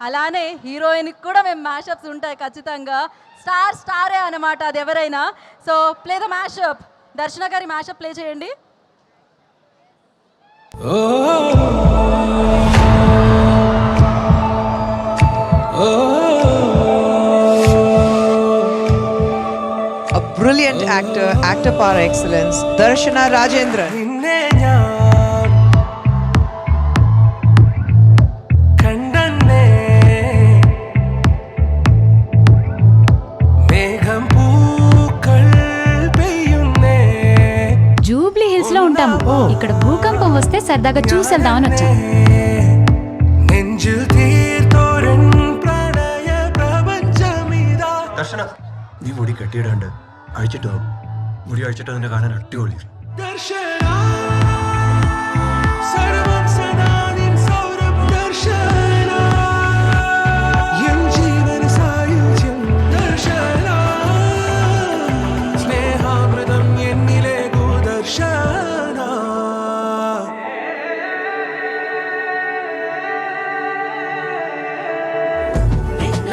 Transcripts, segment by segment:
అలానే హీరోయిన్కి కూడా మేము మ్యాషప్స్ ఉంటాయి ఖచ్చితంగా. స్టారే అనమాట అది ఎవరైనా. So play the mashup. దర్శన గారి మ్యాషప్ ప్లే చేయండి. A brilliant actor par excellence, Darshana Rajendran. Jubilee hills లో ఉంటాం. ఇక్కడ భూకంపం వస్తే సరదాగా చూసేద్దామని వచ్చాం. ദർശന നീ മുടി കെട്ടിയിടാണ്ട് അഴിച്ചിട്ടോ മുടി അഴിച്ചിട്ടോ നിന്നെ കാണാൻ അടിപൊളി.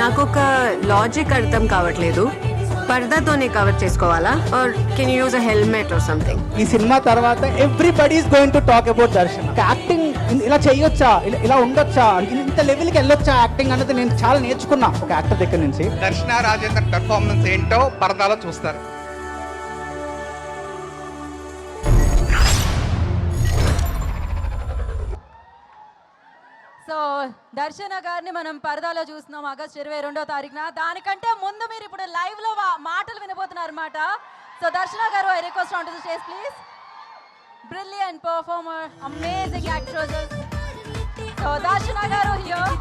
నాకు ఒక లాజిక్ అర్థం కావట్లేదు. పర్దాతోనే కవర్ చేసుకోవాలా are can you use a helmet or something? ఈ సినిమా తర్వాత everybody is going to talk about Darshan. Acting ఇలా చేయొచ్చా, ఇలా ఉండొచ్చా, ఇంత లెవెల్కి వెళ్ళొచ్చా యాక్టింగ్ అన్నది నేను చాలా నేర్చుకున్నా ఒక యాక్టర్ దగ్గర నుంచి. దర్శన రాజేంద్రన్ పెర్ఫార్మెన్స్ ఏంటో పరదాలో చూస్తారు. సో దర్శన గారిని మనం పరదాలో చూస్తున్నాం ఆగస్ట్ 22వ తారీఖున. దానికంటే ముందు మీరు ఇప్పుడు లైవ్ లో మాటలు వినబోతున్నారు అనమాట. సో దర్శన గారు, I request on to the stage please. Brilliant performer, amazing actress. So దర్శన గారు హియర్.